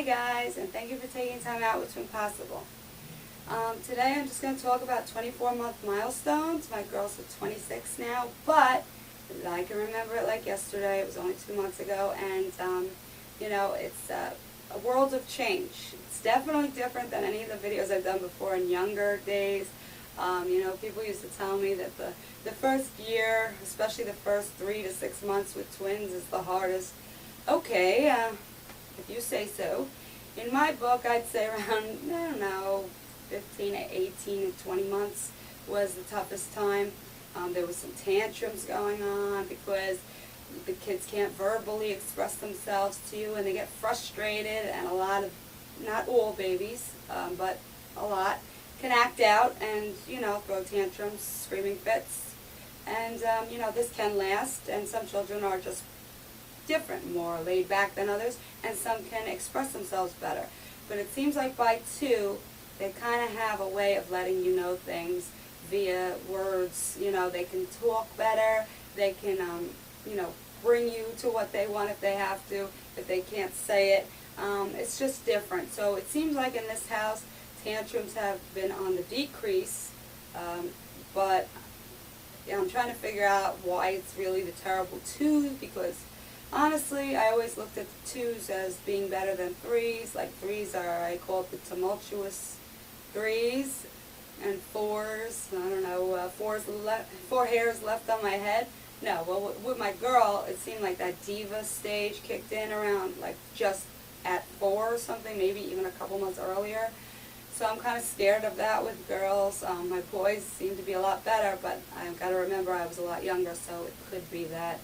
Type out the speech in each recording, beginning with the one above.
Hi guys, and thank you for taking time out with Twinpossible. Today I'm just going to talk about 24-month milestones. My girls are 26 now, but I can remember it like yesterday. It was only 2 months ago, and it's a world of change. It's definitely different than any of the videos I've done before in younger days. People used to tell me that the first year, especially the first 3 to 6 months with twins, is the hardest. Okay, if you say so. In my book, I'd say around, 15 to 18 to 20 months was the toughest time. There was some tantrums going on because the kids can't verbally express themselves to you, and they get frustrated, and a lot of, not all babies, but a lot, can act out and, throw tantrums, screaming fits. And, this can last, and some children are just different, more laid back than others, and some can express themselves better. But it seems like by 2, they kind of have a way of letting you know things via words. They can talk better, they can, bring you to what they want if they have to, if they can't say it. It's just different. So it seems like in this house, tantrums have been on the decrease, but I'm trying to figure out why it's really the terrible 2s, because honestly, I always looked at the 2s as being better than 3s. Like 3s are, I call it the tumultuous 3s, and 4s, I don't know, 4 hairs left on my head. No, well, with my girl, it seemed like that diva stage kicked in around, like, just at 4 or something, maybe even a couple months earlier. So I'm kind of scared of that with girls. My boys seem to be a lot better, but I've got to remember I was a lot younger, so it could be that,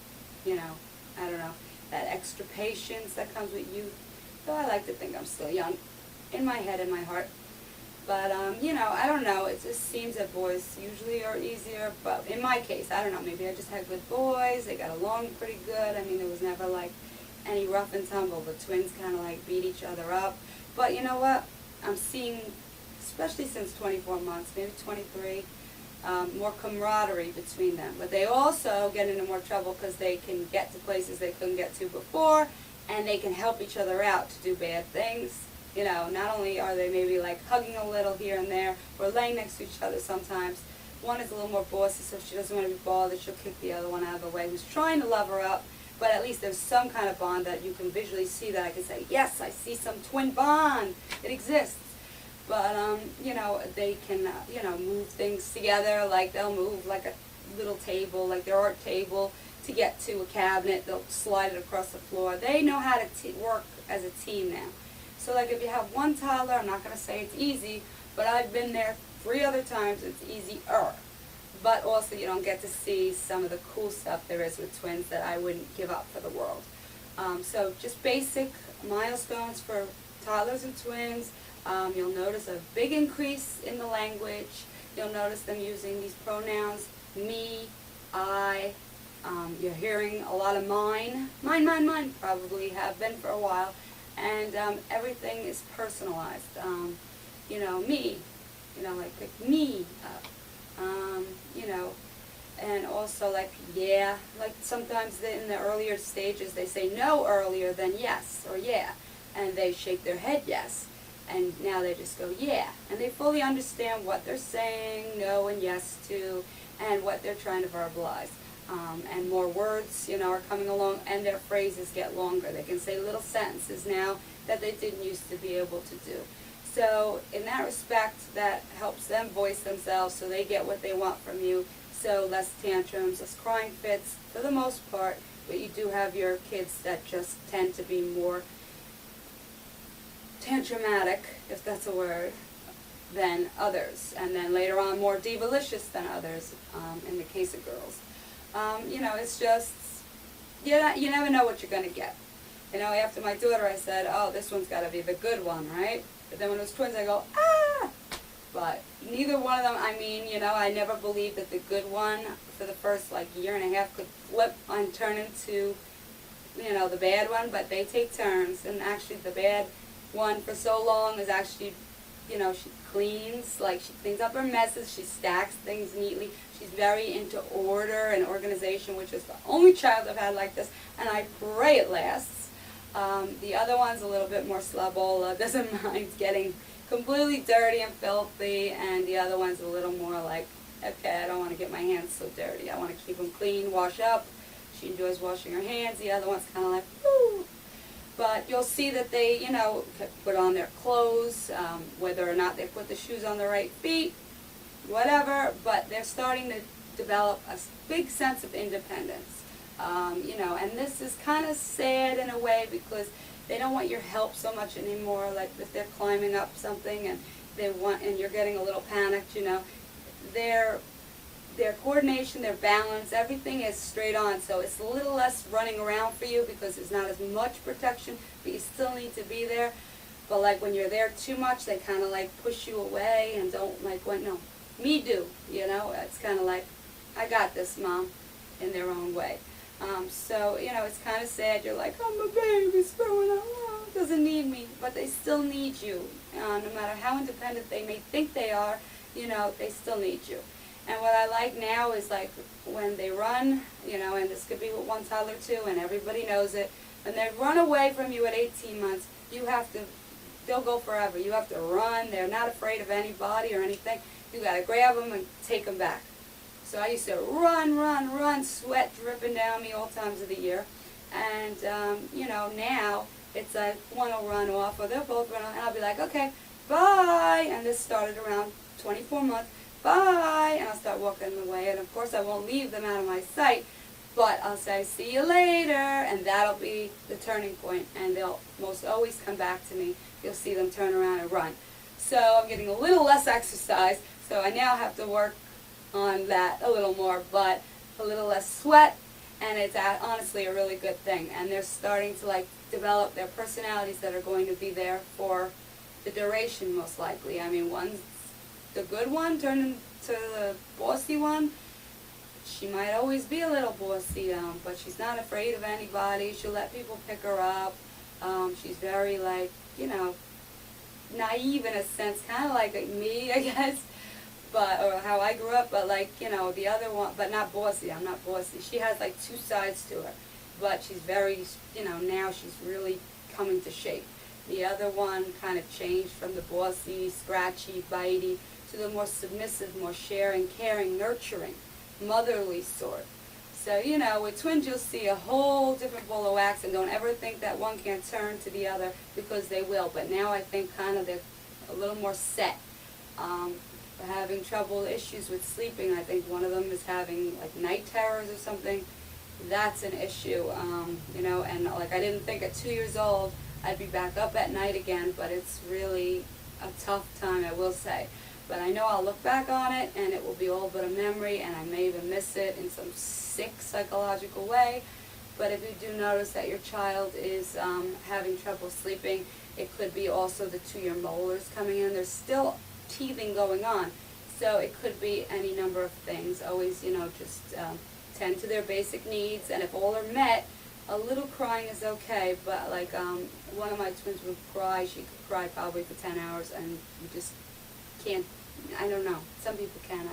I don't know, that extra patience that comes with youth. So I like to think I'm still young, in my head and my heart. But, I don't know, it just seems that boys usually are easier, but in my case, I don't know, maybe I just had good boys, they got along pretty good. I mean, there was never, like, any rough and tumble. The twins kind of, like, beat each other up. But you know what? I'm seeing, especially since 24 months, maybe 23, more camaraderie between them. But they also get into more trouble because they can get to places they couldn't get to before, and they can help each other out to do bad things. Not only are they maybe like hugging a little here and there, or laying next to each other sometimes. One is a little more bossy, so if she doesn't want to be bothered, she'll kick the other one out of the way, who's trying to love her up. But at least there's some kind of bond that you can visually see, that I can say, yes, I see some twin bond. It exists. But, they can, move things together. Like, they'll move like a little table, like their art table, to get to a cabinet. They'll slide it across the floor. They know how to work as a team now. So, like, if you have one toddler, I'm not going to say it's easy, but I've been there 3 other times, it's easier. But also, you don't get to see some of the cool stuff there is with twins that I wouldn't give up for the world. So, just basic milestones for toddlers and twins. You'll notice a big increase in the language. You'll notice them using these pronouns, me, I. You're hearing a lot of mine, probably have been for a while. And everything is personalized. Me, like pick me up. And also like yeah, like sometimes in the earlier stages they say no earlier than yes or yeah, and they shake their head yes. And now they just go, yeah. And they fully understand what they're saying, no and yes to, and what they're trying to verbalize. And more words, are coming along, and their phrases get longer. They can say little sentences now that they didn't used to be able to do. So in that respect, that helps them voice themselves, so they get what they want from you. So less tantrums, less crying fits for the most part, but you do have your kids that just tend to be more tantrumatic, if that's a word, than others, and then later on more divalicious than others, in the case of girls. It's just, you never know what you're going to get. After my daughter I said, oh, this one's got to be the good one, right? But then when it was twins I go, ah! But neither one of them, I never believed that the good one for the first year and a half could flip and turn into, the bad one, but they take turns, and actually the bad one for so long is actually, she cleans up her messes, she stacks things neatly, she's very into order and organization, which is the only child I've had like this, and I pray it lasts. The other one's a little bit more slubble, doesn't mind getting completely dirty and filthy, and the other one's a little more like, okay, I don't want to get my hands so dirty. I want to keep them clean, wash up. She enjoys washing her hands. The other one's kind of like, woo. But you'll see that they, put on their clothes, whether or not they put the shoes on the right feet, whatever, but they're starting to develop a big sense of independence. And this is kind of sad in a way because they don't want your help so much anymore. Like if they're climbing up something and you're getting a little panicked, their coordination, their balance, everything is straight on. So it's a little less running around for you because there's not as much protection, but you still need to be there. But like when you're there too much, they kind of like push you away and don't like, no, me do, It's kind of like, I got this, Mom, in their own way. So, it's kind of sad. You're like, oh, my baby's growing up, doesn't need me. But they still need you. No matter how independent they may think they are, they still need you. And what I like now is like when they run, and this could be with one toddler too, and everybody knows it. When they run away from you at 18 months, they'll go forever. You have to run. They're not afraid of anybody or anything. You got to grab them and take them back. So I used to run, sweat dripping down me all times of the year. And, now it's like one will run off or they'll both run off. And I'll be like, okay, bye. And this started around 24 months. Bye. And I'll start walking away. And, of course, I won't leave them out of my sight. But I'll say, see you later. And that'll be the turning point. And they'll most always come back to me. You'll see them turn around and run. So I'm getting a little less exercise. So I now have to work on that a little more, but a little less sweat, and it's honestly a really good thing. And they're starting to like develop their personalities that are going to be there for the duration, most likely. I mean, one's the good one turned into the bossy one. She might always be a little bossy, but she's not afraid of anybody. She'll let people pick her up. She's very like, naive in a sense, kind of like me, I guess. Or how I grew up, but like, the other one, but not bossy. I'm not bossy. She has like two sides to her, but she's very, now she's really coming to shape. The other one kind of changed from the bossy, scratchy, bitey to the more submissive, more sharing, caring, nurturing, motherly sort. So, with twins you'll see a whole different ball of wax, and don't ever think that one can't turn to the other because they will. But now I think kind of they're a little more set. Having trouble, issues with sleeping. I think one of them is having like night terrors or something. That's an issue, and like I didn't think at 2 years old I'd be back up at night again, but it's really a tough time, I will say. But I know I'll look back on it and it will be all but a memory, and I may even miss it in some sick psychological way. But if you do notice that your child is having trouble sleeping, it could be also the 2-year molars coming in. There's still teething going on, so it could be any number of things. Always, just tend to their basic needs, and if all are met, a little crying is okay. But like one of my twins would cry. She could cry probably for 10 hours, and you just can't. I don't know. Some people can.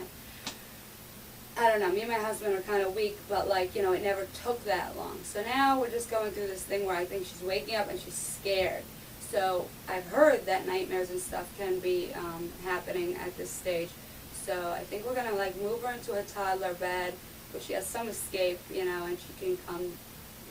I don't know. Me and my husband are kind of weak, but like it never took that long. So now we're just going through this thing where I think she's waking up and she's scared. So I've heard that nightmares and stuff can be happening at this stage. So I think we're going to like move her into a toddler bed where she has some escape, and she can come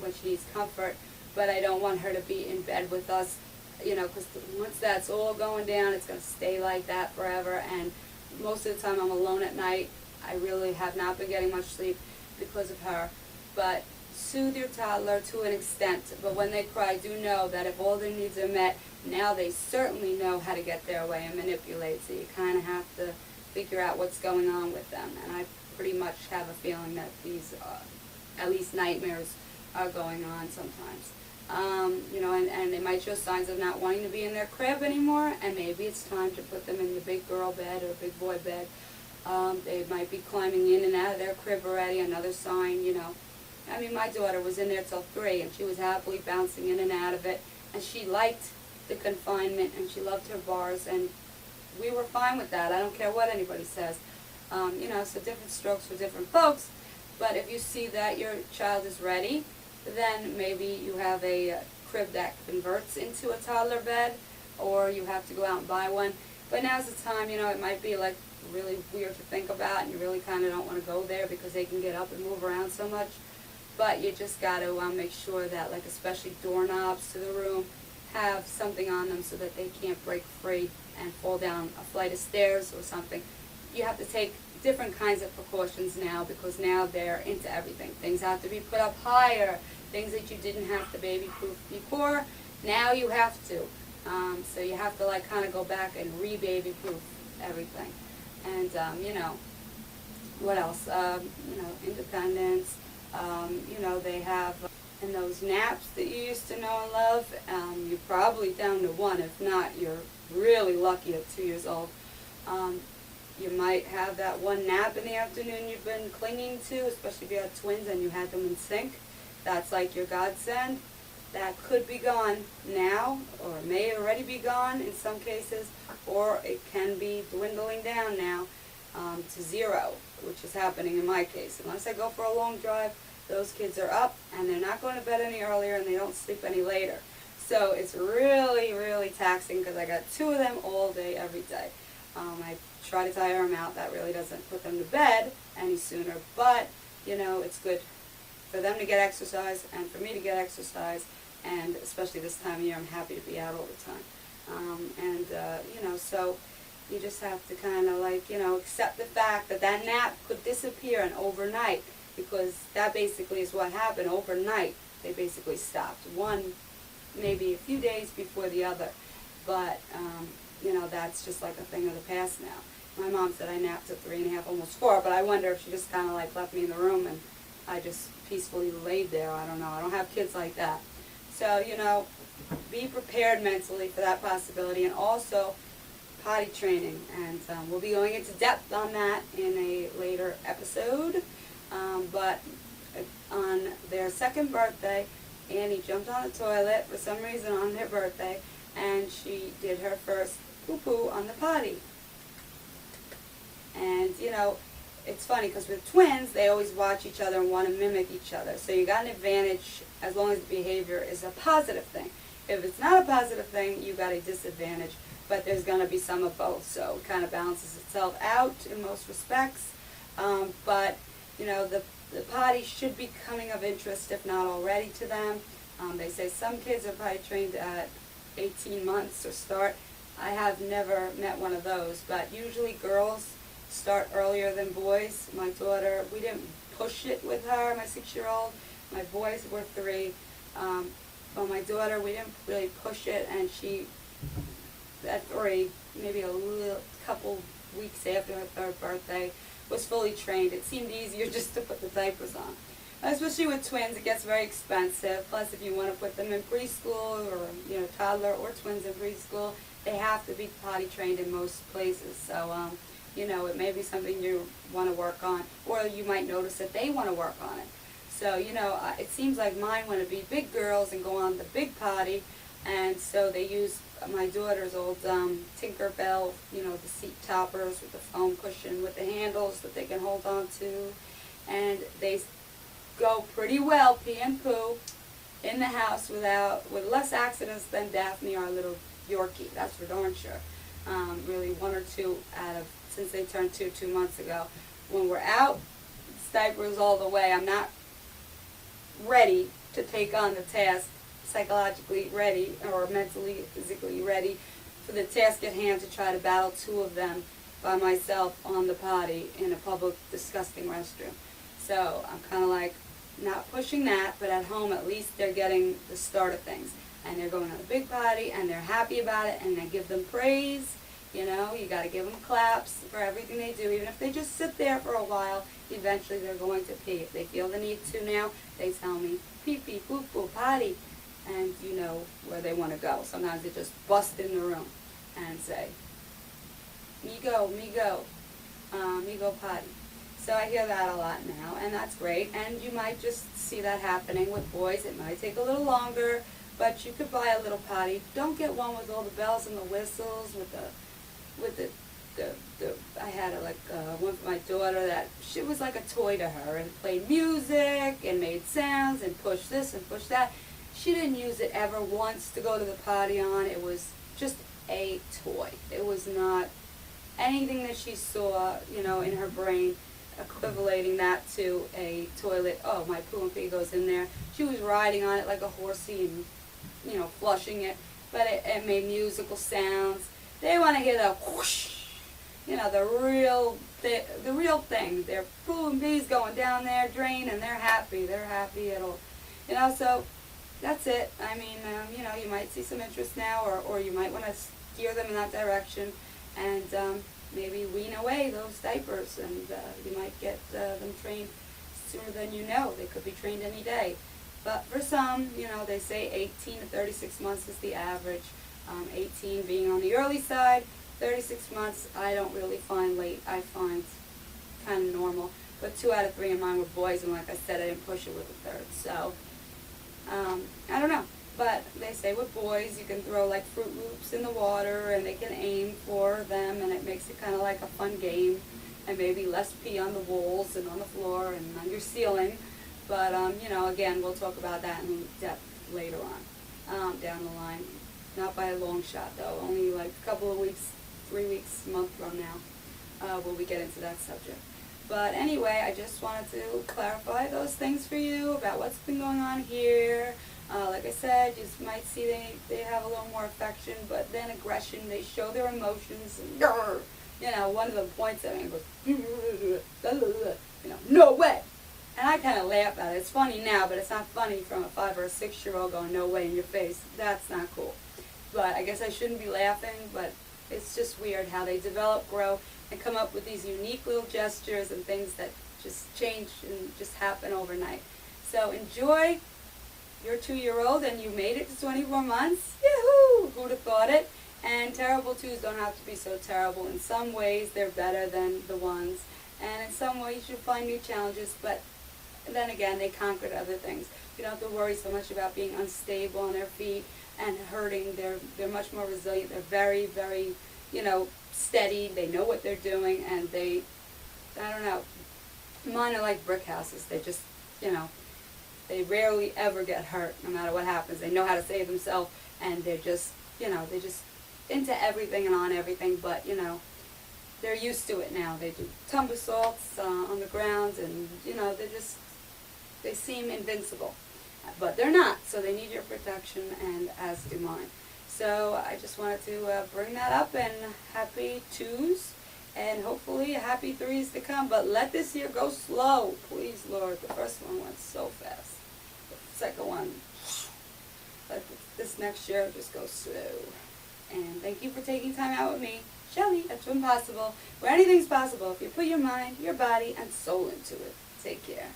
when she needs comfort. But I don't want her to be in bed with us, because once that's all going down, it's going to stay like that forever. And most of the time I'm alone at night. I really have not been getting much sleep because of her. But soothe your toddler to an extent, but when they cry, do know that if all their needs are met, now they certainly know how to get their way and manipulate, so you kind of have to figure out what's going on with them. And I pretty much have a feeling that these, at least nightmares, are going on sometimes. And they might show signs of not wanting to be in their crib anymore, and maybe it's time to put them in the big girl bed or big boy bed. They might be climbing in and out of their crib already, another sign, I mean, my daughter was in there till 3, and she was happily bouncing in and out of it, and she liked the confinement, and she loved her bars, and we were fine with that. I don't care what anybody says. So different strokes for different folks, but if you see that your child is ready, then maybe you have a crib that converts into a toddler bed, or you have to go out and buy one. But now's the time, you know, it might be like really weird to think about, and you really kind of don't want to go there because they can get up and move around so much. But you just got to make sure that, like, especially doorknobs to the room have something on them so that they can't break free and fall down a flight of stairs or something. You have to take different kinds of precautions now, because now they're into everything. Things have to be put up higher, things that you didn't have to baby-proof before, now you have to. So you have to, like, kind of go back and re-baby-proof everything. And, you know, what else? You know, independence. You know, they have, and those naps that you used to know and love, you're probably down to one. If not, you're really lucky at 2 years old. You might have that one nap in the afternoon you've been clinging to, especially if you had twins and you had them in sync. That's like your godsend. That could be gone now, or may already be gone in some cases, or it can be dwindling down now to zero, which is happening in my case. Unless I go for a long drive, those kids are up and they're not going to bed any earlier and they don't sleep any later. So it's really, really taxing because I got 2 of them all day, every day. I try to tire them out. That really doesn't put them to bed any sooner, but, you know, it's good for them to get exercise and for me to get exercise, and especially this time of year, I'm happy to be out all the time. You know, so you just have to kind of, like, you know, accept the fact that that nap could disappear and overnight, because that basically is what happened. Overnight, they basically stopped. One, maybe a few days before the other, but, you know, that's just like a thing of the past now. My mom said I napped at 3.5, almost 4, but I wonder if she just kind of, like, left me in the room and I just peacefully laid there. I don't know. I don't have kids like that. So, you know, be prepared mentally for that possibility, and also potty training. And we'll be going into depth on that in a later episode. But on their second birthday, Annie jumped on the toilet for some reason on their birthday, and she did her first poo-poo on the potty. And, you know, it's funny because with twins, they always watch each other and want to mimic each other. So you got an advantage as long as the behavior is a positive thing. If it's not a positive thing, you got a disadvantage. But there's going to be some of both, so it kind of balances itself out in most respects. But, you know, the potty should be coming of interest, if not already, to them. They say some kids are potty trained at 18 months or start. I have never met one of those, but usually girls start earlier than boys. My daughter, we didn't push it with her, my 6-year-old. My boys were 3. But my daughter, we didn't really push it, and she, at 3, maybe a couple weeks after her 3rd birthday, was fully trained. It seemed easier just to put the diapers on. Especially with twins, it gets very expensive. Plus, if you want to put them in preschool, or, you know, toddler or twins in preschool, they have to be potty trained in most places. So, you know, it may be something you want to work on, or you might notice that they want to work on it. So, you know, it seems like mine want to be big girls and go on the big potty, and so they use my daughter's old Tinkerbell, you know, the seat toppers with the foam cushion with the handles that they can hold on to, and they go pretty well, pee and poo, in the house with less accidents than Daphne, our little Yorkie. That's for darn sure. Really 1 or 2 out of, since they turned 2 months ago. When we're out, it's diapers all the way. I'm not ready to take on the task, psychologically ready or mentally, physically ready for the task at hand to try to battle 2 of them by myself on the potty in a public, disgusting restroom. So I'm kind of like not pushing that, but at home at least they're getting the start of things. And they're going on a big potty, and they're happy about it, and I give them praise. You know, you got to give them claps for everything they do. Even if they just sit there for a while, eventually they're going to pee. If they feel the need to now, they tell me, pee, pee, poop, poop, potty. And you know where they want to go. Sometimes they just bust in the room and say, me go potty. So I hear that a lot now, and that's great. And you might just see that happening with boys. It might take a little longer, but you could buy a little potty. Don't get one with all the bells and the whistles, with the I had one for my daughter that she was like a toy to her, and played music and made sounds and pushed this and pushed that. She didn't use it ever once to go to the potty on. It was just a toy. It was not anything that she saw, you know, in her brain equivalating that to a toilet. Oh, my poo and pee goes in there. She was riding on it like a horsey and, you know, flushing it, but it made musical sounds. They want to hear the whoosh, you know, the real thing. Their poo and pee's going down their drain, and they're happy. They're happy. It'll, you know, so that's it. I mean, you know, you might see some interest now, or you might want to steer them in that direction, and maybe wean away those diapers, and you might get them trained sooner than you know. They could be trained any day. But for some, you know, they say 18 to 36 months is the average. 18 being on the early side, 36 months I don't really find late. I find kind of normal. But 2 out of 3 of mine were boys, and like I said, I didn't push it with a third. So, I don't know. But they say with boys, you can throw like Fruit Loops in the water, and they can aim for them, and it makes it kind of like a fun game, and maybe less pee on the walls and on the floor and on your ceiling. But, you know, again, we'll talk about that in depth later on, down the line. Not by a long shot, though. Only like a couple of weeks, 3 weeks, a month from now, will we get into that subject. But anyway, I just wanted to clarify those things for you about what's been going on here. Like I said, you might see they have a little more affection, but then aggression. They show their emotions. And, you know, one of them points at me and goes, you know, no way. And I kind of laugh at it. It's funny now, but it's not funny from a 5 or a 6-year-old going, no way, in your face. That's not cool. But I guess I shouldn't be laughing, but it's just weird how they develop, grow, and come up with these unique little gestures and things that just change and just happen overnight. So enjoy your 2-year-old, and you made it to 24 months. Yahoo! Who'd have thought it? And terrible 2s don't have to be so terrible. In some ways, they're better than the 1s. And in some ways, you find new challenges, but then again, they conquered other things. You don't have to worry so much about being unstable on their feet and hurting. They're much more resilient. They're very, very, you know, steady. They know what they're doing, and I don't know. Mine are like brick houses. They just, you know, they rarely ever get hurt, no matter what happens. They know how to save themselves, and they're just, you know, they're just into everything and on everything, but, you know, they're used to it now. They do somersaults on the ground, and, you know, they seem invincible. But they're not, so they need your protection, and as do mine. So I just wanted to bring that up, and happy 2s, and hopefully happy 3s to come. But let this year go slow, please, Lord. The first one went so fast. The second one, let this next year just go slow. And thank you for taking time out with me, Shelly, at Twinpossible, where anything's possible if you put your mind, your body, and soul into it. Take care.